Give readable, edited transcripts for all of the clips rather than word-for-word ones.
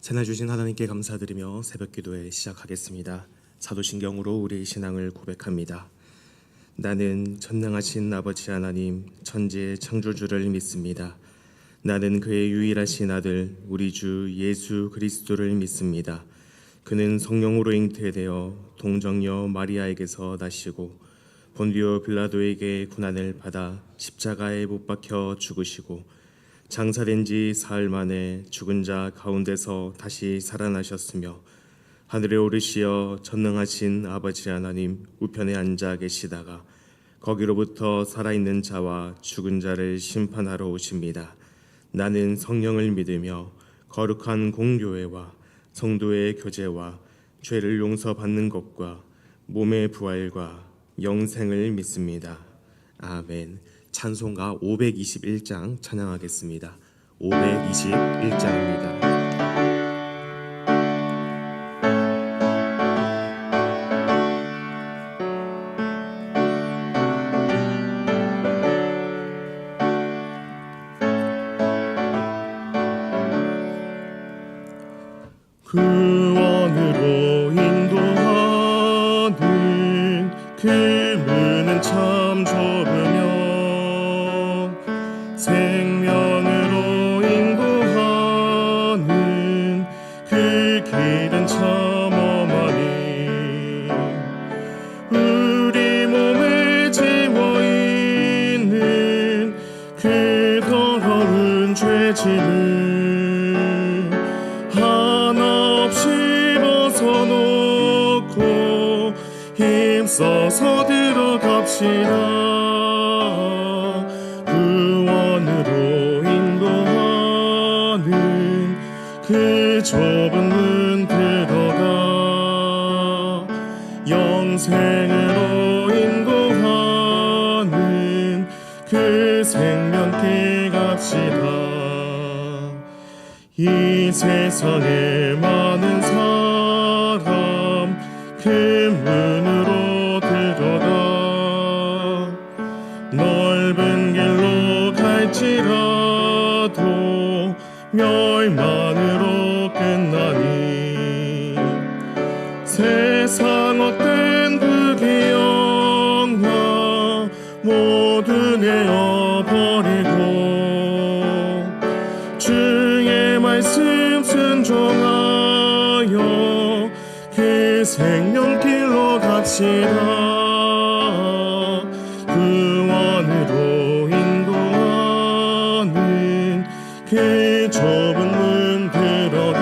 새날 주신 하나님께 감사드리며 새벽기도에 시작하겠습니다. 사도신경으로 우리의 신앙을 고백합니다. 나는 전능하신 아버지 하나님 천지의 창조주를 믿습니다. 나는 그의 유일하신 아들 우리 주 예수 그리스도를 믿습니다. 그는 성령으로 잉태되어 동정녀 마리아에게서 나시고 본디오 빌라도에게 고난을 받아 십자가에 못 박혀 죽으시고 장사된 지 사흘 만에 죽은 자 가운데서 다시 살아나셨으며 하늘에 오르시어 전능하신 아버지 하나님 우편에 앉아 계시다가 거기로부터 살아있는 자와 죽은 자를 심판하러 오십니다. 나는 성령을 믿으며 거룩한 공교회와 성도의 교제와 죄를 용서받는 것과 몸의 부활과 영생을 믿습니다. 아멘. 찬송가 521장 찬양하겠습니다. 521장입니다. 구원으로 인도하는 그 문은 참 좁으며 생명으로 인도하는 그 길은 참 험하니 우리 몸에 지워있는 그 더러운 죄짐을 하나 없이 벗어놓고 힘써서 들어갑시다. 구원으로 인도하는 그 좁은 문 들어가 영생으로 인도하는 그 생명길 갑시다. 이 세상에 많은 사람 그 문으로 들어가 넓은 길로 갈지라도 멸망으로 끝나니 세상 헛된 부귀영화 모두 내어버리고 주의 말씀 순종하여 그 생명길로 갑시다. 구원으로 인도하는 그 좁은 문 들어가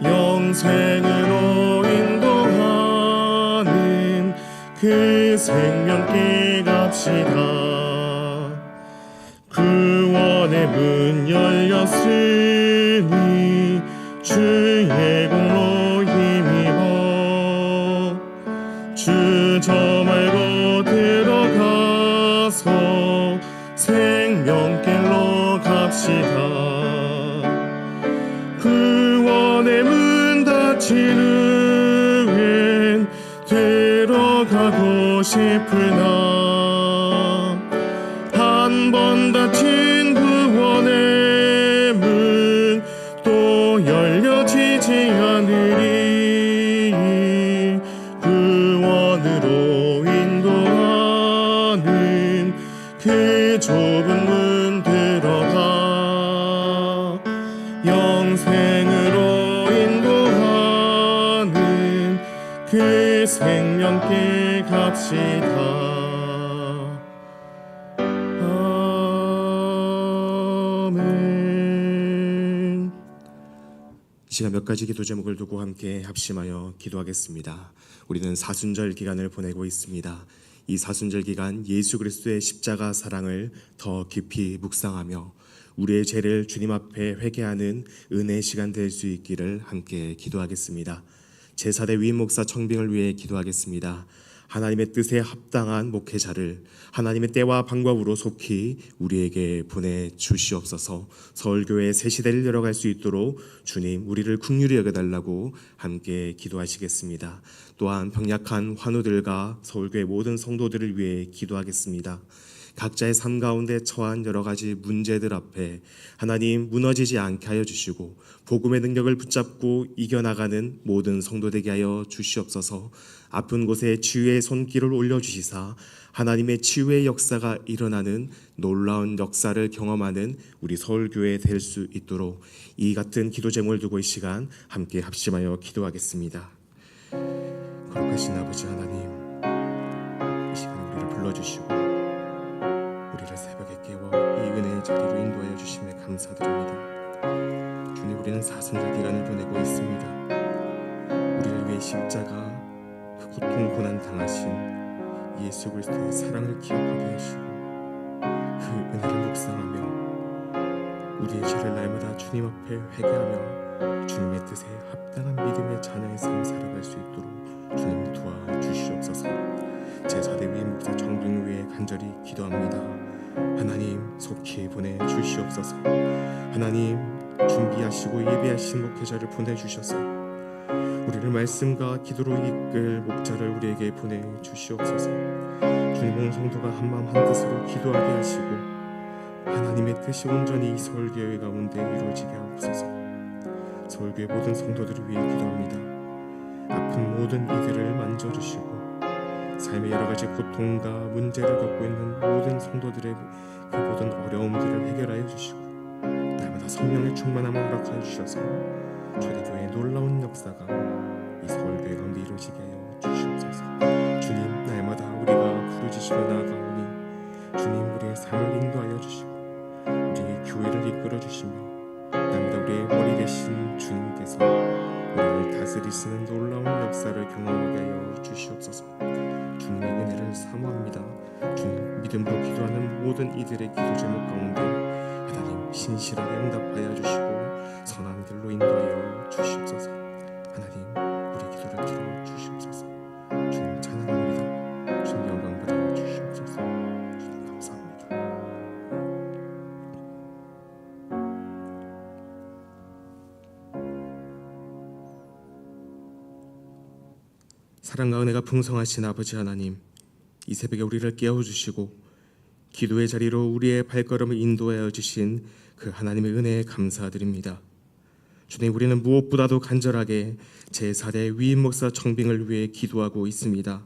영생으로 인도하는 그 생명길 갑시다. 구원의 문 열렸으니 주의 공로 힘입어 주 저 말고 들어가서 생명길로 갑시다. 구원의 문 닫힌 후엔 들어가고 싶으나 한 번 닫힌 구원의 문 또 열려지지 않으리. 구원으로 인도하는 그 좁은 문 들어가 영생으로 인도하는 그 생명길 갑시다. 이 시간 몇 가지 기도 제목을 두고 함께 합심하여 기도하겠습니다. 우리는 사순절 기간을 보내고 있습니다. 이 사순절 기간 예수 그리스도의 십자가 사랑을 더 깊이 묵상하며 우리의 죄를 주님 앞에 회개하는 은혜의 시간 될 수 있기를 함께 기도하겠습니다. 제4대 위임 목사 청빙을 위해 기도하겠습니다. 하나님의 뜻에 합당한 목회자를 하나님의 때와 방법으로 속히 우리에게 보내주시옵소서. 서울교회 새 시대를 열어갈 수 있도록 주님 우리를 긍휼히 여겨달라고 함께 기도하시겠습니다. 또한 병약한 환우들과 서울교회 모든 성도들을 위해 기도하겠습니다. 각자의 삶 가운데 처한 여러 가지 문제들 앞에 하나님 무너지지 않게 하여 주시고 복음의 능력을 붙잡고 이겨나가는 모든 성도 되게 하여 주시옵소서. 아픈 곳에 치유의 손길을 올려주시사 하나님의 치유의 역사가 일어나는 놀라운 역사를 경험하는 우리 서울교회 될 수 있도록 이 같은 기도 제목을 두고 이 시간 함께 합심하여 기도하겠습니다. 거룩하신 아버지 하나님, 이 시간에 우리를 불러주시고 우리를 새벽에 깨워 이 은혜의 자리로 인도하여 주심에 감사드립니다. 주님, 우리는 사순절 기간을 보내고 있습니다. 우리를 위해 십자가 그 고통 고난 당하신 예수 그리스도의 사랑을 기억하게 하시고 그 은혜를 묵상하며 우리의 죄를 날마다 주님 앞에 회개하며 주님의 뜻에 합당한 믿음의 자녀의 삶을 살아갈 수 있도록 주님 도와주시옵소서. 제4대 위임 목사 정빙 위에 간절히 기도합니다. 하나님 속히 보내주시옵소서. 하나님 준비하시고 예배하신 목회자를 보내주셔서 우리를 말씀과 기도로 이끌 목자를 우리에게 보내주시옵소서. 주님, 온 성도가 한마음 한뜻으로 기도하게 하시고 하나님의 뜻이 온전히 이 서울교회 가운데 이루어지게 하옵소서. 서울교회 모든 성도들을 위해 기도합니다. 아픈 모든 이들을 만져주시고 삶의 여러 가지 고통과 문제를 겪고 있는 모든 성도들의 그 모든 어려움들을 해결하여 주시고 날마다 성령의 충만함을 허락하여 주셔서 초대교회의 놀라운 역사가 이 서울교회 가운데 이루어지게 하여 주시옵소서. 주님, 날마다 우리가 부르짖으며 나아가오니 주님, 우리의 삶을 인도하여 주시고 우리의 교회를 이끌어 주시며 날마다 우리의 머리 되신 주님께서 우리를 다스리시는 놀라운 역사를 경험하게 하여 주시옵소서. 주님의 은혜를 사모합니다. 주님, 믿음으로 기도하는 모든 이들의 기도 제목 가운데 하나님 신실하게 응답하여 주시고 선한 길로 인도하여 주시옵소서. 하나님, 우리 기도를 들어 주시옵소서. 주님 찬양합니다. 주님 영광 받아 주시옵소서. 주님 감사합니다. 사랑과 은혜가 풍성하신 아버지 하나님, 이 새벽에 우리를 깨워주시고 기도의 자리로 우리의 발걸음을 인도하여 주신 그 하나님의 은혜에 감사드립니다. 주님, 우리는 무엇보다도 간절하게 제4대 위임 목사 정빙을 위해 기도하고 있습니다.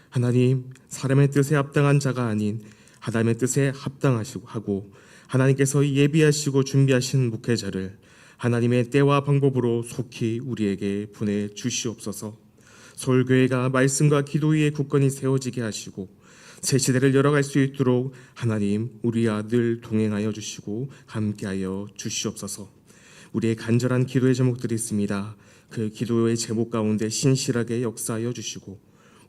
하나님, 사람의 뜻에 합당한 자가 아닌 하나님의 뜻에 합당하시고 하나님께서 예비하시고 준비하신 목회자를 하나님의 때와 방법으로 속히 우리에게 보내주시옵소서. 서울교회가 말씀과 기도 위에 굳건히 세워지게 하시고 새 시대를 열어갈 수 있도록 하나님, 우리와 늘 동행하여 주시고 함께하여 주시옵소서. 우리의 간절한 기도의 제목들이 있습니다. 그 기도의 제목 가운데 신실하게 역사하여 주시고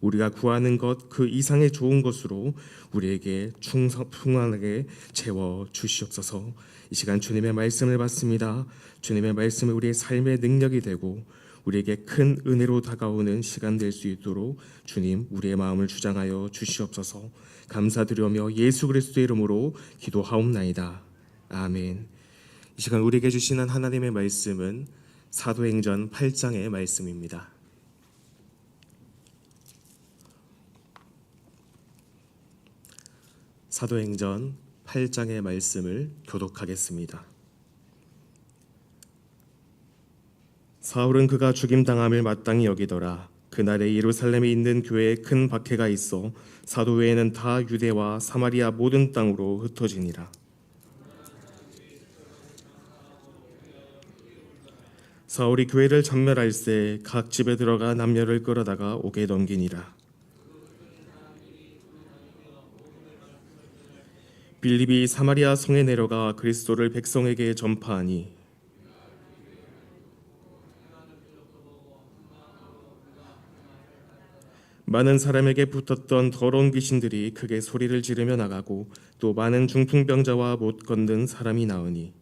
우리가 구하는 것 그 이상의 좋은 것으로 우리에게 풍성하게 채워 주시옵소서. 이 시간 주님의 말씀을 받습니다. 주님의 말씀이 우리의 삶의 능력이 되고 우리에게 큰 은혜로 다가오는 시간 될 수 있도록 주님, 우리의 마음을 주장하여 주시옵소서. 감사드리며 예수 그리스도의 이름으로 기도하옵나이다. 아멘. 이 시간 우리에게 주시는 하나님의 말씀은 사도행전 8장의 말씀입니다. 사도행전 8장의 말씀을 교독하겠습니다. 사울은 그가 죽임당함을 마땅히 여기더라. 그날에 예루살렘에 있는 교회에 큰 박해가 있어 사도 외에는 다 유대와 사마리아 모든 땅으로 흩어지니라. 사울이 교회를 전멸할새 각 집에 들어가 남녀를 끌어다가 옥에 넘기니라. 빌립이 사마리아 성에 내려가 그리스도를 백성에게 전파하니 많은 사람에게 붙었던 더러운 귀신들이 크게 소리를 지르며 나가고 또 많은 중풍병자와 못 걷는 사람이 나으니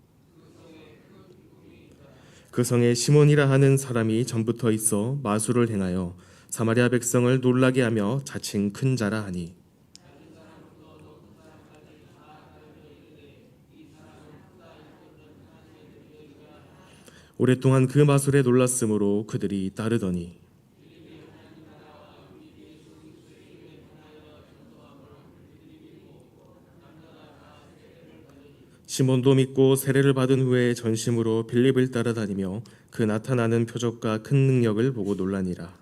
그 성에 시몬이라 하는 사람이 전부터 있어 마술을 행하여 사마리아 백성을 놀라게 하며 자칭 큰 자라 하니 오랫동안 그 마술에 놀랐으므로 그들이 따르더니 시몬도 믿고 세례를 받은 후에 전심으로 빌립을 따라다니며 그 나타나는 표적과 큰 능력을 보고 놀라니라.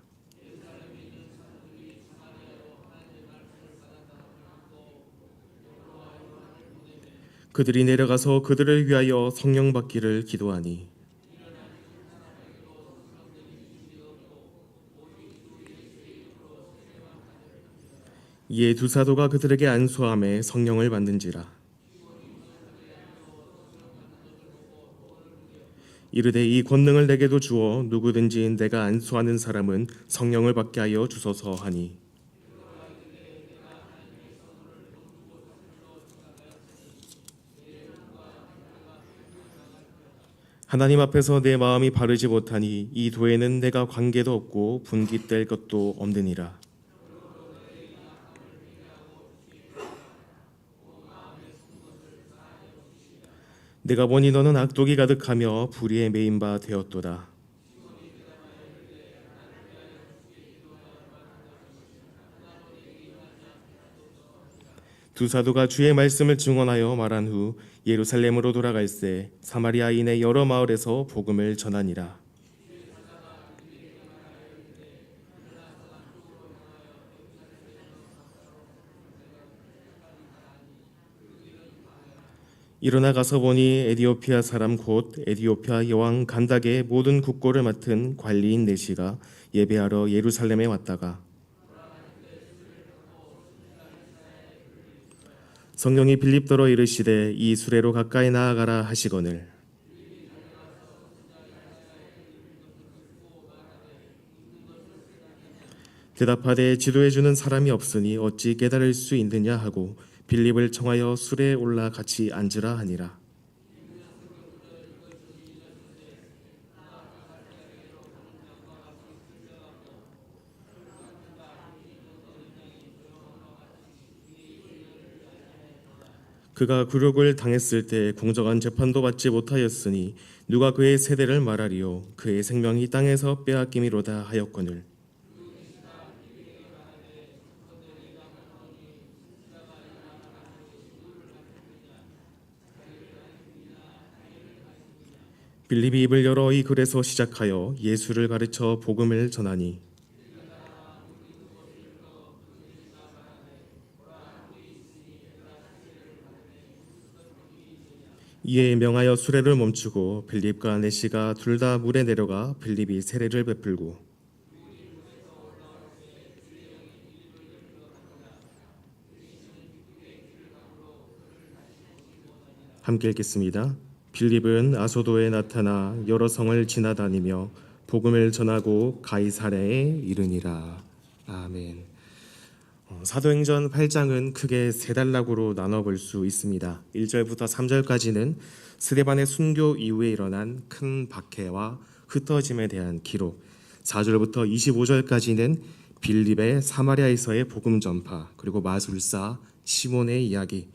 그들이 내려가서 그들을 위하여 성령 받기를 기도하니 이에 두 사도가 그들에게 안수함에 성령을 받는지라. 이르되 이 권능을 내게도 주어 누구든지 내가 안수하는 사람은 성령을 받게 하여 주소서 하니 하나님 앞에서 내 마음이 바르지 못하니 이 도에는 내가 관계도 없고 분깃될 것도 없느니라. 내가 보니 너는 악독이 가득하며 불의에 매인 바 되었도다. 두 사도가 주의 말씀을 증언하여 말한 후 예루살렘으로 돌아갈새 사마리아인의 여러 마을에서 복음을 전하니라. 일어나 가서 보니 에디오피아 사람 곧 에디오피아 여왕 간닥의 모든 국고를 맡은 관리인 네시가 예배하러 예루살렘에 왔다가 성령이 빌립더러 이르시되 이 수레로 가까이 나아가라 하시거늘 대답하되 지도해 주는 사람이 없으니 어찌 깨달을 수 있느냐 하고 빌립을 청하여 수레에 올라 같이 앉으라 하니라. 그가 굴욕을 당했을 때 공정한 재판도 받지 못하였으니 누가 그의 세대를 말하리요 그의 생명이 땅에서 빼앗김이로다 하였거늘 빌립이 입을 열어 이 글에서 시작하여 예수를 가르쳐 복음을 전하니 이에 명하여 수레를 멈추고 빌립과 네시가 둘 다 물에 내려가 빌립이 세례를 베풀고 함께 읽겠습니다. 빌립은 아소도에 나타나 여러 성을 지나다니며 복음을 전하고 가이사랴에 이르니라. 아멘. 사도행전 8장은 크게 세 단락으로 나눠볼 수 있습니다. 1절부터 3절까지는 스데반의 순교 이후에 일어난 큰 박해와 흩어짐에 대한 기록, 4절부터 25절까지는 빌립의 사마리아에서의 복음 전파, 그리고 마술사 시몬의 이야기,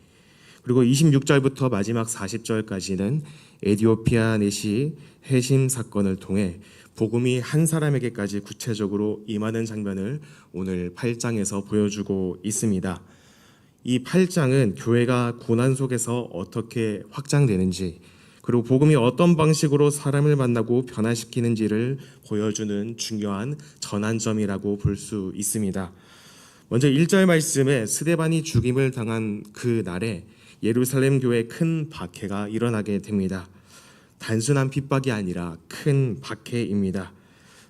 그리고 26절부터 마지막 40절까지는 에디오피아 넷이 회심 사건을 통해 복음이 한 사람에게까지 구체적으로 임하는 장면을 오늘 8장에서 보여주고 있습니다. 이 8장은 교회가 고난 속에서 어떻게 확장되는지, 그리고 복음이 어떤 방식으로 사람을 만나고 변화시키는지를 보여주는 중요한 전환점이라고 볼 수 있습니다. 먼저 1절 말씀에 스데반이 죽임을 당한 그 날에 예루살렘 교회에 큰 박해가 일어나게 됩니다. 단순한 핍박이 아니라 큰 박해입니다.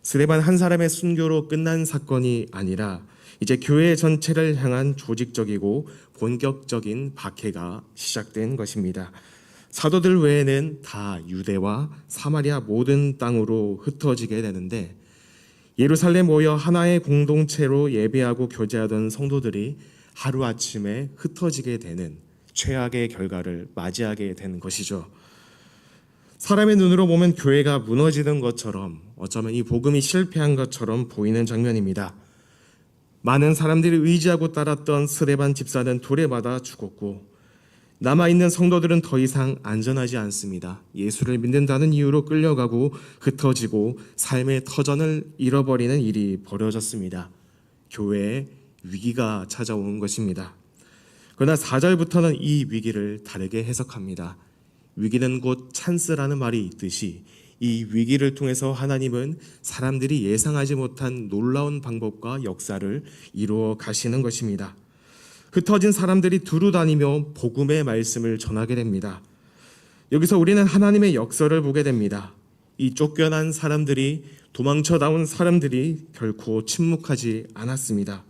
스데반 한 사람의 순교로 끝난 사건이 아니라 이제 교회 전체를 향한 조직적이고 본격적인 박해가 시작된 것입니다. 사도들 외에는 다 유대와 사마리아 모든 땅으로 흩어지게 되는데 예루살렘 모여 하나의 공동체로 예배하고 교제하던 성도들이 하루아침에 흩어지게 되는 최악의 결과를 맞이하게 되는 것이죠. 사람의 눈으로 보면 교회가 무너지는 것처럼, 어쩌면 이 복음이 실패한 것처럼 보이는 장면입니다. 많은 사람들이 의지하고 따랐던 스데반 집사는 돌에 맞아 죽었고 남아있는 성도들은 더 이상 안전하지 않습니다. 예수를 믿는다는 이유로 끌려가고 흩어지고 삶의 터전을 잃어버리는 일이 벌어졌습니다. 교회에 위기가 찾아온 것입니다. 그러나 4절부터는 이 위기를 다르게 해석합니다. 위기는 곧 찬스라는 말이 있듯이 이 위기를 통해서 하나님은 사람들이 예상하지 못한 놀라운 방법과 역사를 이루어 가시는 것입니다. 흩어진 사람들이 두루 다니며 복음의 말씀을 전하게 됩니다. 여기서 우리는 하나님의 역사를 보게 됩니다. 이 쫓겨난 사람들이, 도망쳐 나온 사람들이 결코 침묵하지 않았습니다.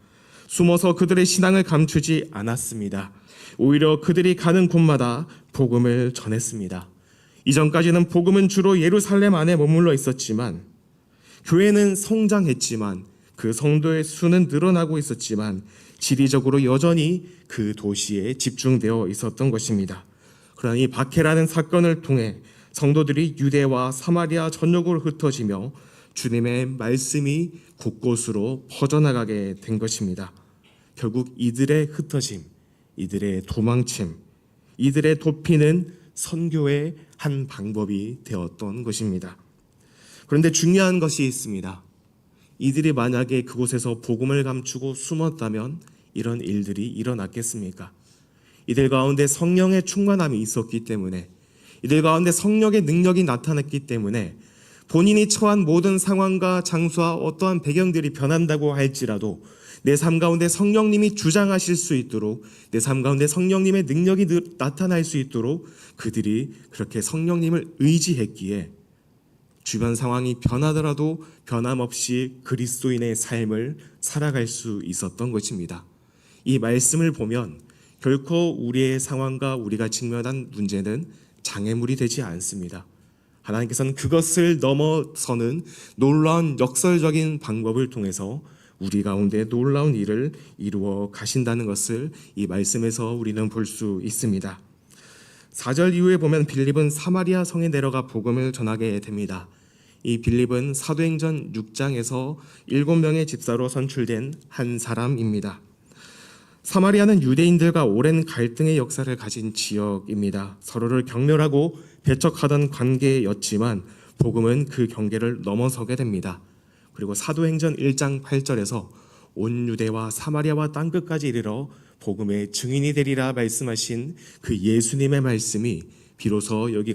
숨어서 그들의 신앙을 감추지 않았습니다. 오히려 그들이 가는 곳마다 복음을 전했습니다. 이전까지는 복음은 주로 예루살렘 안에 머물러 있었지만, 교회는 성장했지만, 그 성도의 수는 늘어나고 있었지만 지리적으로 여전히 그 도시에 집중되어 있었던 것입니다. 그러나 이 박해라는 사건을 통해 성도들이 유대와 사마리아 전역으로 흩어지며 주님의 말씀이 곳곳으로 퍼져나가게 된 것입니다. 결국 이들의 흩어짐, 이들의 도망침, 이들의 도피는 선교의 한 방법이 되었던 것입니다. 그런데 중요한 것이 있습니다. 이들이 만약에 그곳에서 복음을 감추고 숨었다면 이런 일들이 일어났겠습니까? 이들 가운데 성령의 충만함이 있었기 때문에, 이들 가운데 성령의 능력이 나타났기 때문에 본인이 처한 모든 상황과 장소와 어떠한 배경들이 변한다고 할지라도 내 삶 가운데 성령님이 주장하실 수 있도록, 내 삶 가운데 성령님의 능력이 나타날 수 있도록 그들이 그렇게 성령님을 의지했기에 주변 상황이 변하더라도 변함없이 그리스도인의 삶을 살아갈 수 있었던 것입니다. 이 말씀을 보면 결코 우리의 상황과 우리가 직면한 문제는 장애물이 되지 않습니다. 하나님께서는 그것을 넘어서는 놀라운 역설적인 방법을 통해서 우리 가운데 놀라운 일을 이루어 가신다는 것을 이 말씀에서 우리는 볼 수 있습니다. 4절 이후에 보면 빌립은 사마리아 성에 내려가 복음을 전하게 됩니다. 이 빌립은 사도행전 6장에서 7명의 집사로 선출된 한 사람입니다. 사마리아는 유대인들과 오랜 갈등의 역사를 가진 지역입니다. 서로를 경멸하고 배척하던 관계였지만 복음은 그 경계를 넘어서게 됩니다. 그리고 사도행전 1장 8절에서 온 유대와 사마리아와 땅끝까지 이르러 복음의 증인이 되리라 말씀하신 그 예수님의 말씀이 비로소 여기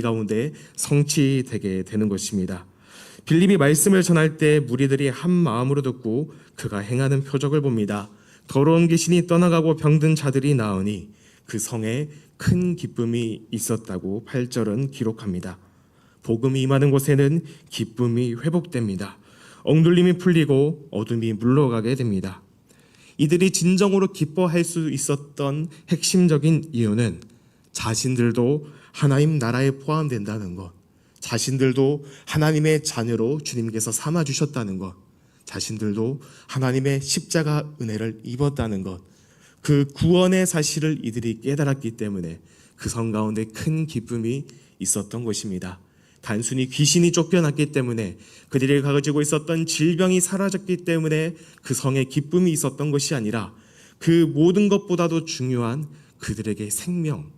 가운데 성취되게 되는 것입니다. 빌립이 말씀을 전할 때 무리들이 한 마음으로 듣고 그가 행하는 표적을 봅니다. 더러운 귀신이 떠나가고 병든 자들이 나으니 그 성에 큰 기쁨이 있었다고 8절은 기록합니다. 복음이 임하는 곳에는 기쁨이 회복됩니다. 억눌림이 풀리고 어둠이 물러가게 됩니다. 이들이 진정으로 기뻐할 수 있었던 핵심적인 이유는 자신들도 하나님 나라에 포함된다는 것, 자신들도 하나님의 자녀로 주님께서 삼아주셨다는 것, 자신들도 하나님의 십자가 은혜를 입었다는 것, 그 구원의 사실을 이들이 깨달았기 때문에 그 성 가운데 큰 기쁨이 있었던 것입니다. 단순히 귀신이 쫓겨났기 때문에, 그들이 가지고 있었던 질병이 사라졌기 때문에 그 성에 기쁨이 있었던 것이 아니라 그 모든 것보다도 중요한 그들에게 생명,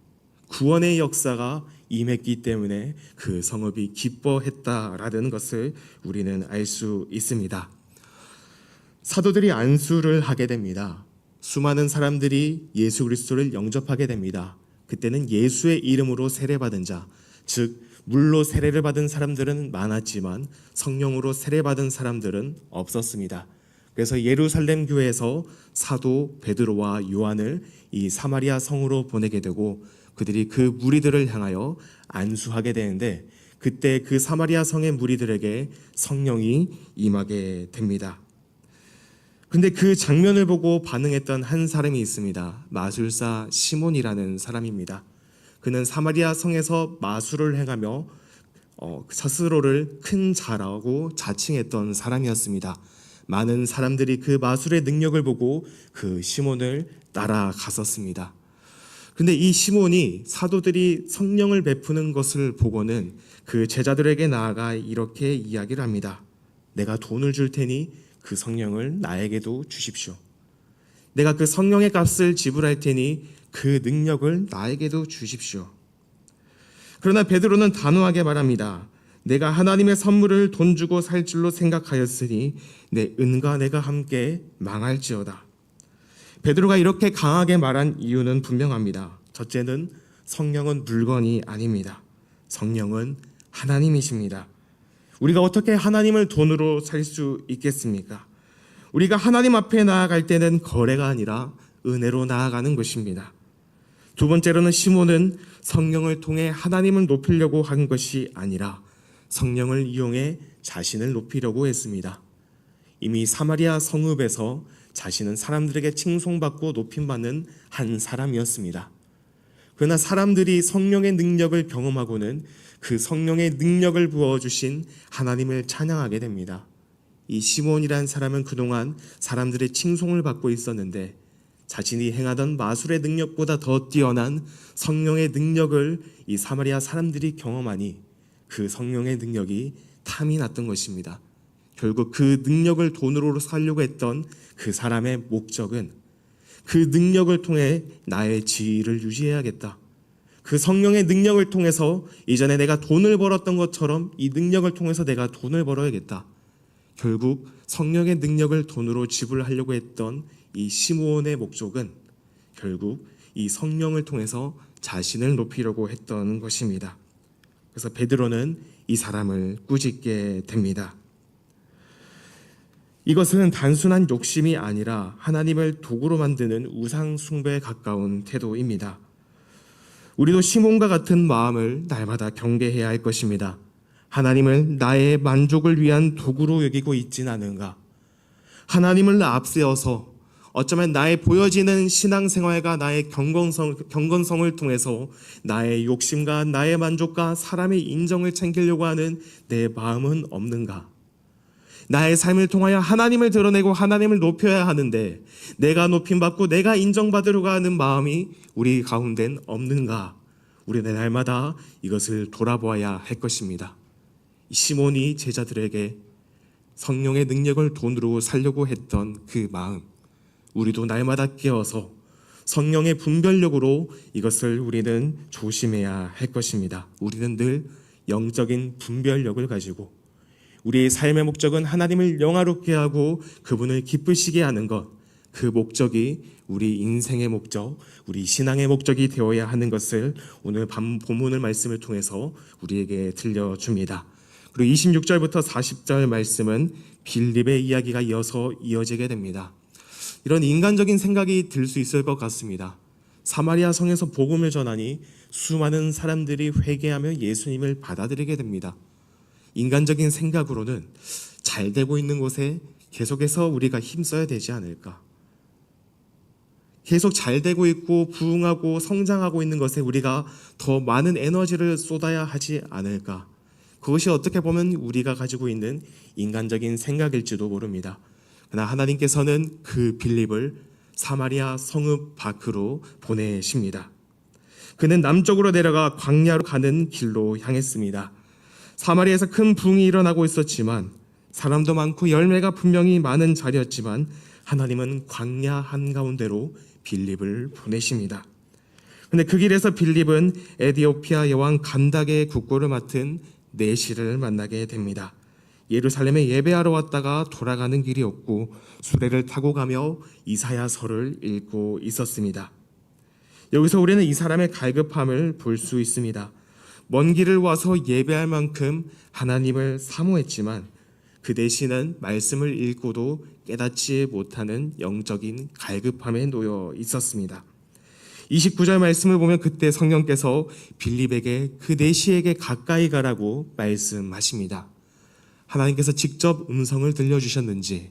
구원의 역사가 임했기 때문에 그 성읍이 기뻐했다라는 것을 우리는 알 수 있습니다. 사도들이 안수를 하게 됩니다. 수많은 사람들이 예수 그리스도를 영접하게 됩니다. 그때는 예수의 이름으로 세례받은 자, 즉 물로 세례를 받은 사람들은 많았지만 성령으로 세례받은 사람들은 없었습니다. 그래서 예루살렘 교회에서 사도 베드로와 요한을 이 사마리아 성으로 보내게 되고 그들이 그 무리들을 향하여 안수하게 되는데, 그때 그 사마리아 성의 무리들에게 성령이 임하게 됩니다. 근데 그 장면을 보고 반응했던 한 사람이 있습니다. 마술사 시몬이라는 사람입니다. 그는 사마리아 성에서 마술을 행하며 스스로를 큰 자라고 자칭했던 사람이었습니다. 많은 사람들이 그 마술의 능력을 보고 그 시몬을 따라갔었습니다. 근데 이 시몬이 사도들이 성령을 베푸는 것을 보고는 그 제자들에게 나아가 이렇게 이야기를 합니다. 내가 돈을 줄 테니 그 성령을 나에게도 주십시오. 내가 그 성령의 값을 지불할 테니 그 능력을 나에게도 주십시오. 그러나 베드로는 단호하게 말합니다. 내가 하나님의 선물을 돈 주고 살 줄로 생각하였으니 내 은과 내가 함께 망할지어다. 베드로가 이렇게 강하게 말한 이유는 분명합니다. 첫째는 성령은 물건이 아닙니다. 성령은 하나님이십니다. 우리가 어떻게 하나님을 돈으로 살 수 있겠습니까? 우리가 하나님 앞에 나아갈 때는 거래가 아니라 은혜로 나아가는 것입니다. 두 번째로는 시몬은 성령을 통해 하나님을 높이려고 한 것이 아니라 성령을 이용해 자신을 높이려고 했습니다. 이미 사마리아 성읍에서 자신은 사람들에게 칭송받고 높임받는 한 사람이었습니다. 그러나 사람들이 성령의 능력을 경험하고는 그 성령의 능력을 부어주신 하나님을 찬양하게 됩니다. 이 시몬이라는 사람은 그동안 사람들의 칭송을 받고 있었는데 자신이 행하던 마술의 능력보다 더 뛰어난 성령의 능력을 이 사마리아 사람들이 경험하니 그 성령의 능력이 탐이 났던 것입니다. 결국 그 능력을 돈으로 살려고 했던 그 사람의 목적은 그 능력을 통해 나의 지위를 유지해야겠다. 그 성령의 능력을 통해서 이전에 내가 돈을 벌었던 것처럼 이 능력을 통해서 내가 돈을 벌어야겠다. 결국 성령의 능력을 돈으로 지불하려고 했던 이 시므온의 목적은 결국 이 성령을 통해서 자신을 높이려고 했던 것입니다. 그래서 베드로는 이 사람을 꾸짖게 됩니다. 이것은 단순한 욕심이 아니라 하나님을 도구로 만드는 우상 숭배에 가까운 태도입니다. 우리도 시몬과 같은 마음을 날마다 경계해야 할 것입니다. 하나님을 나의 만족을 위한 도구로 여기고 있진 않은가? 하나님을 앞세워서 어쩌면 나의 보여지는 신앙생활과 나의 경건성을 통해서 나의 욕심과 나의 만족과 사람의 인정을 챙기려고 하는 내 마음은 없는가? 나의 삶을 통하여 하나님을 드러내고 하나님을 높여야 하는데 내가 높임받고 내가 인정받으려고 하는 마음이 우리 가운데는 없는가? 우리는 날마다 이것을 돌아보아야 할 것입니다. 시몬이 제자들에게 성령의 능력을 돈으로 살려고 했던 그 마음, 우리도 날마다 깨어서 성령의 분별력으로 이것을 우리는 조심해야 할 것입니다. 우리는 늘 영적인 분별력을 가지고 우리의 삶의 목적은 하나님을 영화롭게 하고 그분을 기쁘시게 하는 것, 그 목적이 우리 인생의 목적, 우리 신앙의 목적이 되어야 하는 것을 오늘 본문의 말씀을 통해서 우리에게 들려줍니다. 그리고 26절부터 40절 말씀은 빌립의 이야기가 이어지게 됩니다. 이런 인간적인 생각이 들 수 있을 것 같습니다. 사마리아 성에서 복음을 전하니 수많은 사람들이 회개하며 예수님을 받아들이게 됩니다. 인간적인 생각으로는 잘 되고 있는 곳에 계속해서 우리가 힘써야 되지 않을까? 계속 잘 되고 있고 부흥하고 성장하고 있는 것에 우리가 더 많은 에너지를 쏟아야 하지 않을까? 그것이 어떻게 보면 우리가 가지고 있는 인간적인 생각일지도 모릅니다. 그러나 하나님께서는 그 빌립을 사마리아 성읍 밖으로 보내십니다. 그는 남쪽으로 내려가 광야로 가는 길로 향했습니다. 사마리아에서 큰 부흥이 일어나고 있었지만 사람도 많고 열매가 분명히 많은 자리였지만 하나님은 광야 한가운데로 빌립을 보내십니다. 그런데 그 길에서 빌립은 에디오피아 여왕 간닥의 국고를 맡은 내시를 만나게 됩니다. 예루살렘에 예배하러 왔다가 돌아가는 길이었고 수레를 타고 가며 이사야서를 읽고 있었습니다. 여기서 우리는 이 사람의 갈급함을 볼 수 있습니다. 먼 길을 와서 예배할 만큼 하나님을 사모했지만 그 대신은 말씀을 읽고도 깨닫지 못하는 영적인 갈급함에 놓여 있었습니다. 29절 말씀을 보면 그때 성령께서 빌립에게 그 내시에게 가까이 가라고 말씀하십니다. 하나님께서 직접 음성을 들려주셨는지,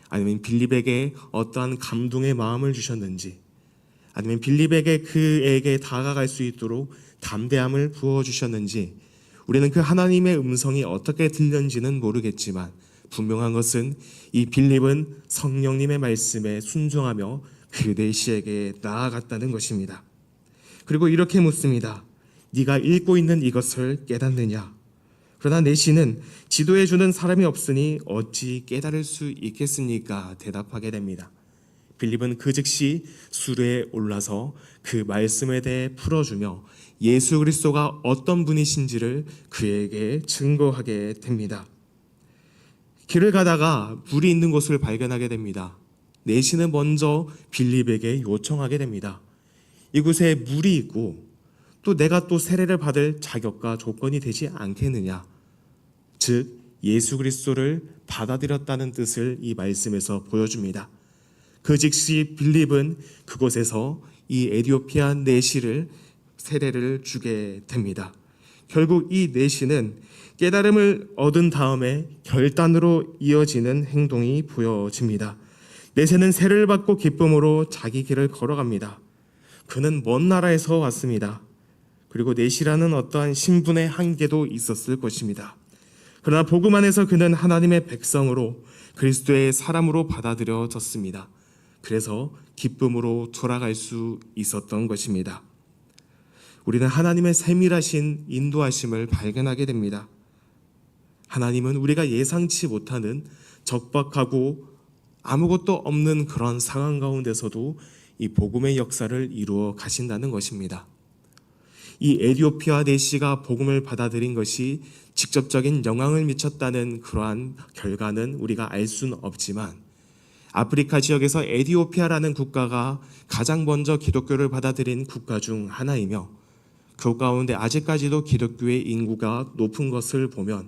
아니면 빌립에게 어떠한 감동의 마음을 주셨는지, 아니면 빌립에게 그에게 다가갈 수 있도록 담대함을 부어주셨는지, 우리는 그 하나님의 음성이 어떻게 들렸는지는 모르겠지만 분명한 것은 이 빌립은 성령님의 말씀에 순종하며 그 내시에게 나아갔다는 것입니다. 그리고 이렇게 묻습니다. 네가 읽고 있는 이것을 깨닫느냐? 그러나 내시는 지도해 주는 사람이 없으니 어찌 깨달을 수 있겠습니까? 대답하게 됩니다. 빌립은 그 즉시 수레에 올라서 그 말씀에 대해 풀어주며 예수 그리스도가 어떤 분이신지를 그에게 증거하게 됩니다. 길을 가다가 물이 있는 곳을 발견하게 됩니다. 내시는 먼저 빌립에게 요청하게 됩니다. 이곳에 물이 있고 또 내가 또 세례를 받을 자격과 조건이 되지 않겠느냐. 즉 예수 그리스도를 받아들였다는 뜻을 이 말씀에서 보여줍니다. 그 즉시 빌립은 그곳에서 이 에디오피아 내시를 세례를 주게 됩니다. 결국 이 내시는 깨달음을 얻은 다음에 결단으로 이어지는 행동이 보여집니다. 내세는 세례를 받고 기쁨으로 자기 길을 걸어갑니다. 그는 먼 나라에서 왔습니다. 그리고 내시라는 어떠한 신분의 한계도 있었을 것입니다. 그러나 복음 안에서 그는 하나님의 백성으로 그리스도의 사람으로 받아들여졌습니다. 그래서 기쁨으로 돌아갈 수 있었던 것입니다. 우리는 하나님의 세밀하신 인도하심을 발견하게 됩니다. 하나님은 우리가 예상치 못하는 적박하고 아무것도 없는 그런 상황 가운데서도 이 복음의 역사를 이루어 가신다는 것입니다. 이 에디오피아 내시가 복음을 받아들인 것이 직접적인 영향을 미쳤다는 그러한 결과는 우리가 알 수는 없지만, 아프리카 지역에서 에디오피아라는 국가가 가장 먼저 기독교를 받아들인 국가 중 하나이며 그 가운데 아직까지도 기독교의 인구가 높은 것을 보면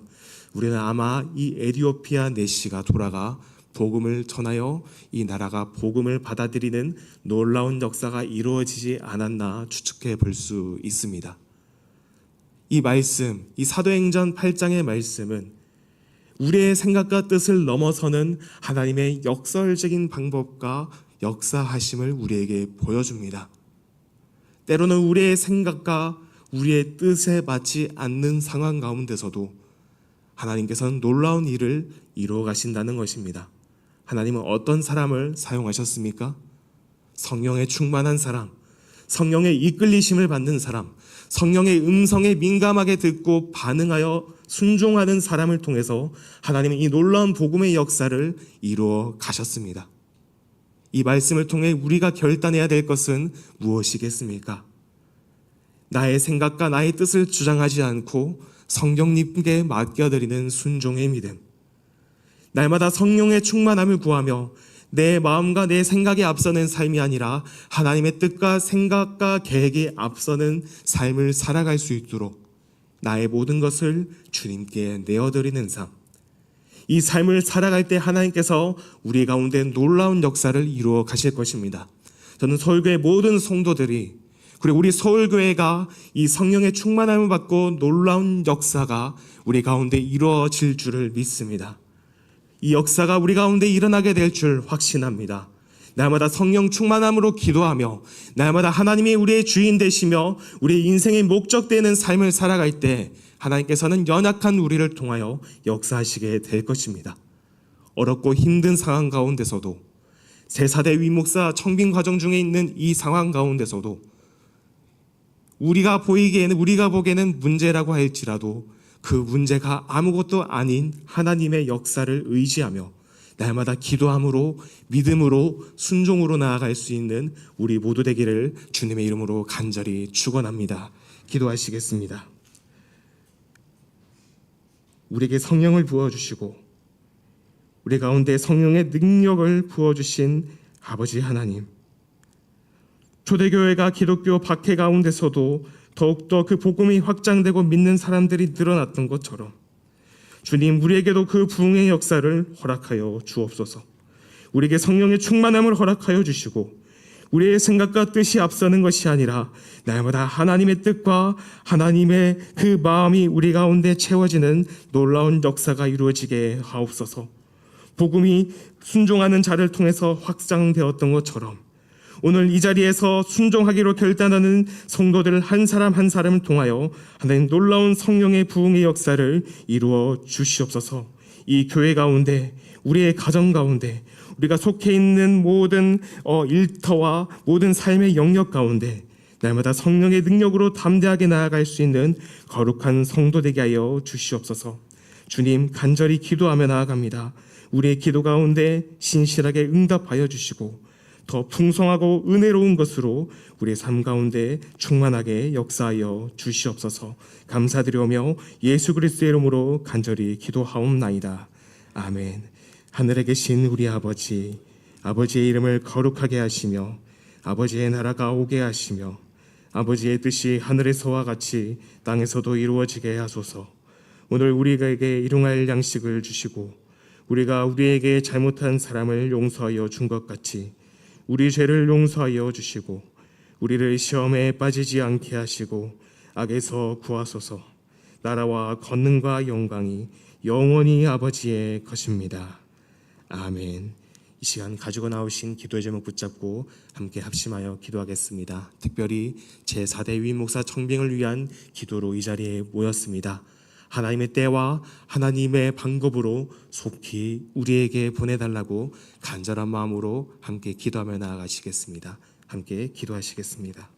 우리는 아마 이 에디오피아 내시가 돌아가 복음을 전하여 이 나라가 복음을 받아들이는 놀라운 역사가 이루어지지 않았나 추측해 볼 수 있습니다. 이 말씀, 이 사도행전 8장의 말씀은 우리의 생각과 뜻을 넘어서는 하나님의 역설적인 방법과 역사하심을 우리에게 보여줍니다. 때로는 우리의 생각과 우리의 뜻에 맞지 않는 상황 가운데서도 하나님께서는 놀라운 일을 이루어 가신다는 것입니다. 하나님은 어떤 사람을 사용하셨습니까? 성령에 충만한 사람, 성령의 이끌리심을 받는 사람, 성령의 음성에 민감하게 듣고 반응하여 순종하는 사람을 통해서 하나님은 이 놀라운 복음의 역사를 이루어 가셨습니다. 이 말씀을 통해 우리가 결단해야 될 것은 무엇이겠습니까? 나의 생각과 나의 뜻을 주장하지 않고 성령님께 맡겨드리는 순종의 믿음, 날마다 성령의 충만함을 구하며 내 마음과 내 생각에 앞서는 삶이 아니라 하나님의 뜻과 생각과 계획에 앞서는 삶을 살아갈 수 있도록 나의 모든 것을 주님께 내어드리는 삶, 이 삶을 살아갈 때 하나님께서 우리 가운데 놀라운 역사를 이루어 가실 것입니다. 저는 서울교회 모든 성도들이, 그리고 우리 서울교회가 이 성령의 충만함을 받고 놀라운 역사가 우리 가운데 이루어질 줄을 믿습니다. 이 역사가 우리 가운데 일어나게 될 줄 확신합니다. 날마다 성령 충만함으로 기도하며 날마다 하나님이 우리의 주인 되시며 우리의 인생의 목적되는 삶을 살아갈 때 하나님께서는 연약한 우리를 통하여 역사하시게 될 것입니다. 어렵고 힘든 상황 가운데서도, 제4대 위목사 청빙 과정 중에 있는 이 상황 가운데서도 우리가 보기에는 문제라고 할지라도 그 문제가 아무것도 아닌 하나님의 역사를 의지하며 날마다 기도함으로, 믿음으로, 순종으로 나아갈 수 있는 우리 모두 되기를 주님의 이름으로 간절히 축원합니다. 기도하시겠습니다. 우리에게 성령을 부어주시고 우리 가운데 성령의 능력을 부어주신 아버지 하나님, 초대교회가 기독교 박해 가운데서도 더욱더 그 복음이 확장되고 믿는 사람들이 늘어났던 것처럼 주님, 우리에게도 그 부흥의 역사를 허락하여 주옵소서. 우리에게 성령의 충만함을 허락하여 주시고 우리의 생각과 뜻이 앞서는 것이 아니라 날마다 하나님의 뜻과 하나님의 그 마음이 우리 가운데 채워지는 놀라운 역사가 이루어지게 하옵소서. 복음이 순종하는 자를 통해서 확장되었던 것처럼 오늘 이 자리에서 순종하기로 결단하는 성도들 한 사람 한 사람을 통하여 하나님 놀라운 성령의 부흥의 역사를 이루어 주시옵소서. 이 교회 가운데, 우리의 가정 가운데, 우리가 속해 있는 모든 일터와 모든 삶의 영역 가운데 날마다 성령의 능력으로 담대하게 나아갈 수 있는 거룩한 성도 되게 하여 주시옵소서. 주님, 간절히 기도하며 나아갑니다. 우리의 기도 가운데 신실하게 응답하여 주시고 더 풍성하고 은혜로운 것으로 우리의 삶 가운데 충만하게 역사하여 주시옵소서. 감사드리오며 예수 그리스도의 이름으로 간절히 기도하옵나이다. 아멘. 하늘에 계신 우리 아버지, 아버지의 이름을 거룩하게 하시며 아버지의 나라가 오게 하시며 아버지의 뜻이 하늘에서와 같이 땅에서도 이루어지게 하소서. 오늘 우리에게 일용할 양식을 주시고 우리가 우리에게 잘못한 사람을 용서하여 준 것 같이 우리 죄를 용서하여 주시고 우리를 시험에 빠지지 않게 하시고 악에서 구하소서. 나라와 권능과 영광이 영원히 아버지의 것입니다. 아멘. 이 시간 가지고 나오신 기도의 제목 붙잡고 함께 합심하여 기도하겠습니다. 특별히 제4대 위임 목사 청빙을 위한 기도로 이 자리에 모였습니다. 하나님의 때와 하나님의 방법으로 속히 우리에게 보내달라고 간절한 마음으로 함께 기도하며 나아가시겠습니다. 함께 기도하시겠습니다.